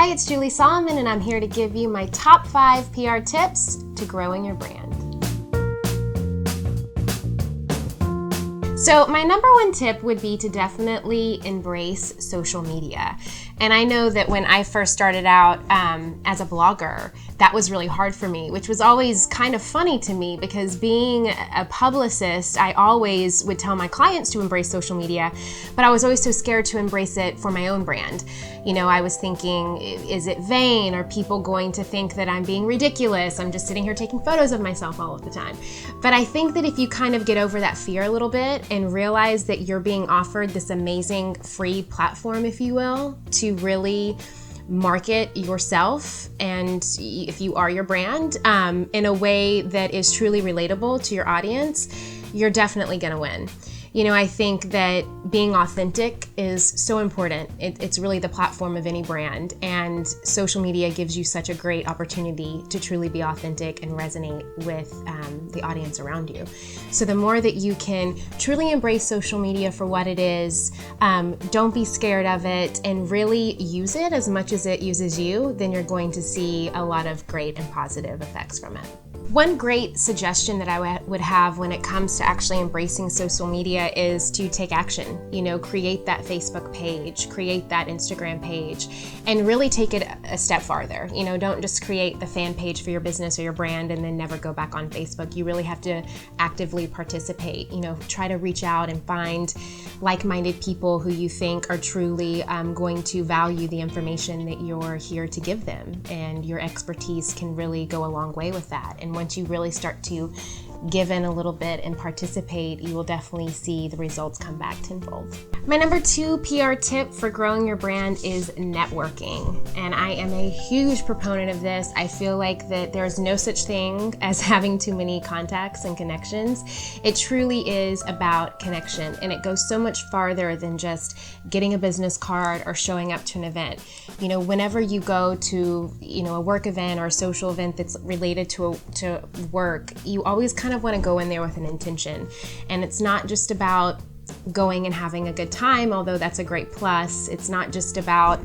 Hi, it's Julie Solomon, and I'm here to give you my top 5 PR tips to growing your brand. So my number one tip would be to definitely embrace social media. And I know that when I first started out as a blogger, that was really hard for me, which was always kind of funny to me because being a publicist, I always would tell my clients to embrace social media, but I was always so scared to embrace it for my own brand. You know, I was thinking, is it vain? Are people going to think that I'm being ridiculous? I'm just sitting here taking photos of myself all of the time. But I think that if you kind of get over that fear a little bit and realize that you're being offered this amazing free platform, if you will, to really market yourself and if you are your brand in a way that is truly relatable to your audience, you're definitely going to win. You know, I think that being authentic is so important. It's really the platform of any brand, and social media gives you such a great opportunity to truly be authentic and resonate with the audience around you. So the more that you can truly embrace social media for what it is, don't be scared of it, and really use it as much as it uses you, then you're going to see a lot of great and positive effects from it. One great suggestion that I would have when it comes to actually embracing social media is to take action. You know, create that Facebook page, create that Instagram page, and really take it a step farther. You know, don't just create the fan page for your business or your brand and then never go back on Facebook. You really have to actively participate. You know, try to reach out and find like-minded people who you think are truly going to value the information that you're here to give them. And your expertise can really go a long way with that. And once you really start to give in a little bit and participate, you will definitely see the results come back tenfold. My number 2 PR tip for growing your brand is networking. And I am a huge proponent of this. I feel like that there's no such thing as having too many contacts and connections. It truly is about connection, and it goes so much farther than just getting a business card or showing up to an event. You know, whenever you go to, you know, a work event or a social event that's related to work, you always kind of want to go in there with an intention. And it's not just about going and having a good time, although that's a great plus. It's not just about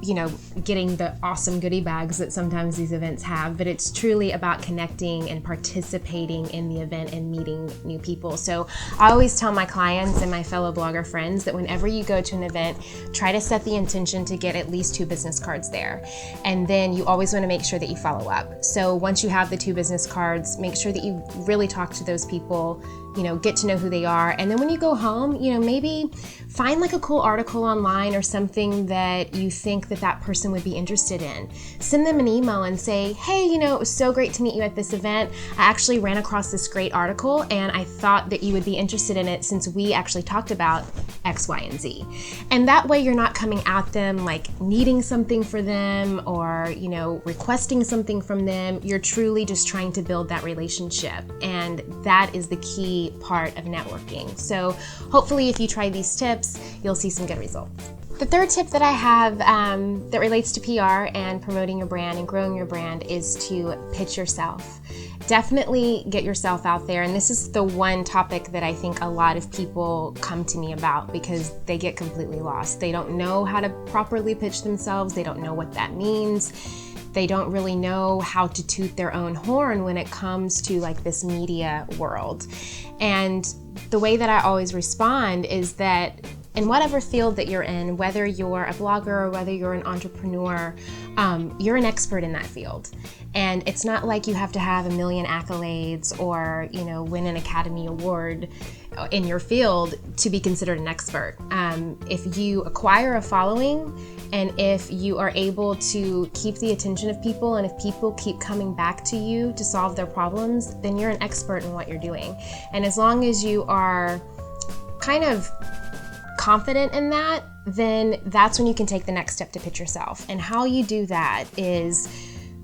you know, getting the awesome goodie bags that sometimes these events have, but it's truly about connecting and participating in the event and meeting new people. So I always tell my clients and my fellow blogger friends that whenever you go to an event, try to set the intention to get at least 2 business cards there. And then you always want to make sure that you follow up. So once you have the 2 business cards, make sure that you really talk to those people, you know, get to know who they are. And then when you go home, you know, maybe find like a cool article online or something that you think that person would be interested in. Send them an email and say, hey, you know, it was so great to meet you at this event. I actually ran across this great article and I thought that you would be interested in it since we actually talked about X, Y, and Z. And that way you're not coming at them like needing something for them or, you know, requesting something from them. You're truly just trying to build that relationship. And that is the key part of networking. So hopefully if you try these tips, you'll see some good results. The third tip that I have that relates to PR and promoting your brand and growing your brand is to pitch yourself. Definitely get yourself out there. And this is the one topic that I think a lot of people come to me about because they get completely lost. They don't know how to properly pitch themselves. They don't know what that means. They don't really know how to toot their own horn when it comes to like this media world. And the way that I always respond is that in whatever field that you're in, whether you're a blogger or whether you're an entrepreneur, you're an expert in that field. And it's not like you have to have a million accolades or, you know, win an Academy Award in your field to be considered an expert. If you acquire a following and if you are able to keep the attention of people and if people keep coming back to you to solve their problems, then you're an expert in what you're doing. And as long as you are kind of confident in that, then that's when you can take the next step to pitch yourself. And how you do that is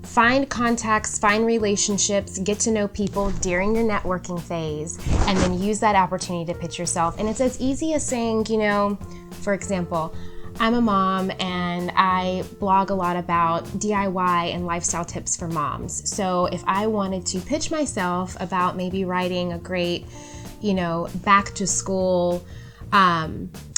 find contacts, find relationships, get to know people during your networking phase, and then use that opportunity to pitch yourself. And it's as easy as saying, you know, for example, I'm a mom and I blog a lot about DIY and lifestyle tips for moms. So if I wanted to pitch myself about maybe writing a great, you know, back to school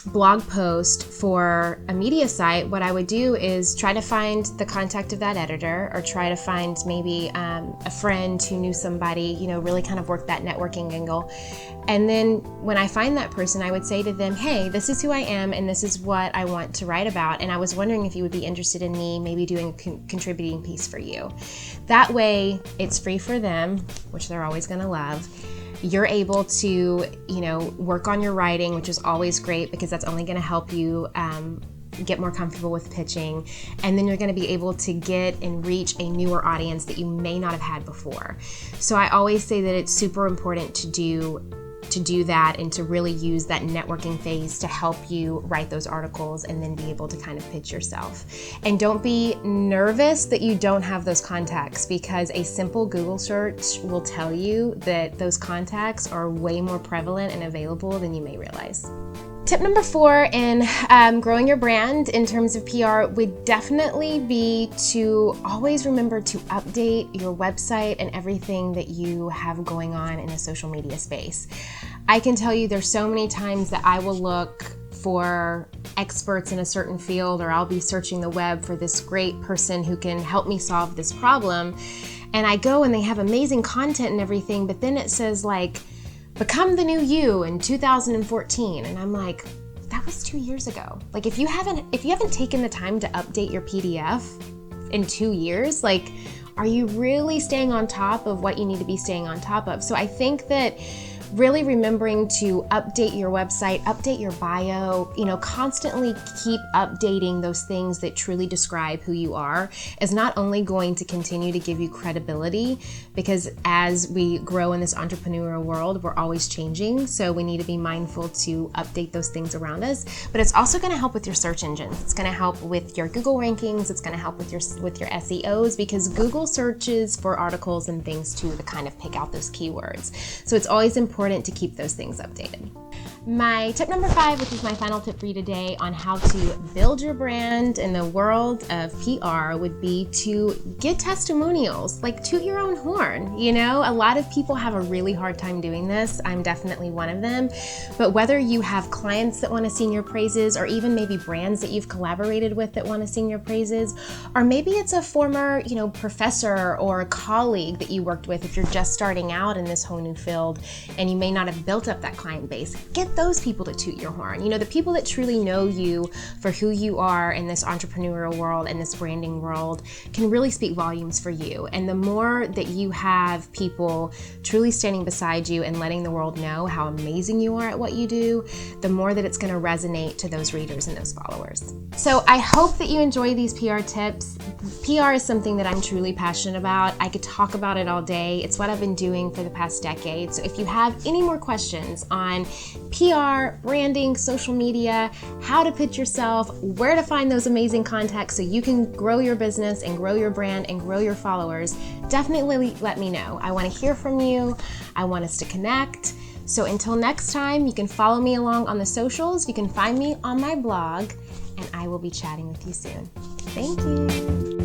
blog post for a media site, what I would do is try to find the contact of that editor, or try to find maybe a friend who knew somebody, really kind of work that networking angle. And then when I find that person, I would say to them, hey, this is who I am and this is what I want to write about. And I was wondering if you would be interested in me maybe doing a contributing piece for you. That way it's free for them, which they're always going to love. You're able to, work on your writing, which is always great because that's only going to help you get more comfortable with pitching. And then you're going to be able to get and reach a newer audience that you may not have had before. So I always say that it's super important to do that and to really use that networking phase to help you write those articles and then be able to kind of pitch yourself. And don't be nervous that you don't have those contacts, because a simple Google search will tell you that those contacts are way more prevalent and available than you may realize. Tip number 4 in growing your brand in terms of PR would definitely be to always remember to update your website and everything that you have going on in a social media space. I can tell you there's so many times that I will look for experts in a certain field, or I'll be searching the web for this great person who can help me solve this problem. And I go and they have amazing content and everything, but then it says like, become the new you in 2014. And I'm like, that was 2 years ago. Like if you haven't taken the time to update your PDF in 2 years, like, are you really staying on top of what you need to be staying on top of? So I think that really remembering to update your website, update your bio, constantly keep updating those things that truly describe who you are is not only going to continue to give you credibility, because as we grow in this entrepreneurial world, we're always changing. So we need to be mindful to update those things around us, but it's also going to help with your search engines. It's going to help with your Google rankings. It's going to help with your SEOs, because Google searches for articles and things too to kind of pick out those keywords. So it's always important to keep those things updated. My tip number 5, which is my final tip for you today on how to build your brand in the world of PR, would be to get testimonials, like toot your own horn. A lot of people have a really hard time doing this. I'm definitely one of them. But whether you have clients that want to sing your praises, or even maybe brands that you've collaborated with that want to sing your praises, or maybe it's a former, professor or a colleague that you worked with if you're just starting out in this whole new field and you may not have built up that client base, get those people to toot your horn. The people that truly know you for who you are in this entrepreneurial world and this branding world can really speak volumes for you. And the more that you have people truly standing beside you and letting the world know how amazing you are at what you do, the more that it's going to resonate to those readers and those followers. So I hope that you enjoy these PR tips. PR is something that I'm truly passionate about. I could talk about it all day. It's what I've been doing for the past decade. So if you have any more questions on PR, branding, social media, how to pitch yourself, where to find those amazing contacts so you can grow your business and grow your brand and grow your followers, definitely let me know. I want to hear from you. I want us to connect. So until next time, you can follow me along on the socials. You can find me on my blog, and I will be chatting with you soon. Thank you.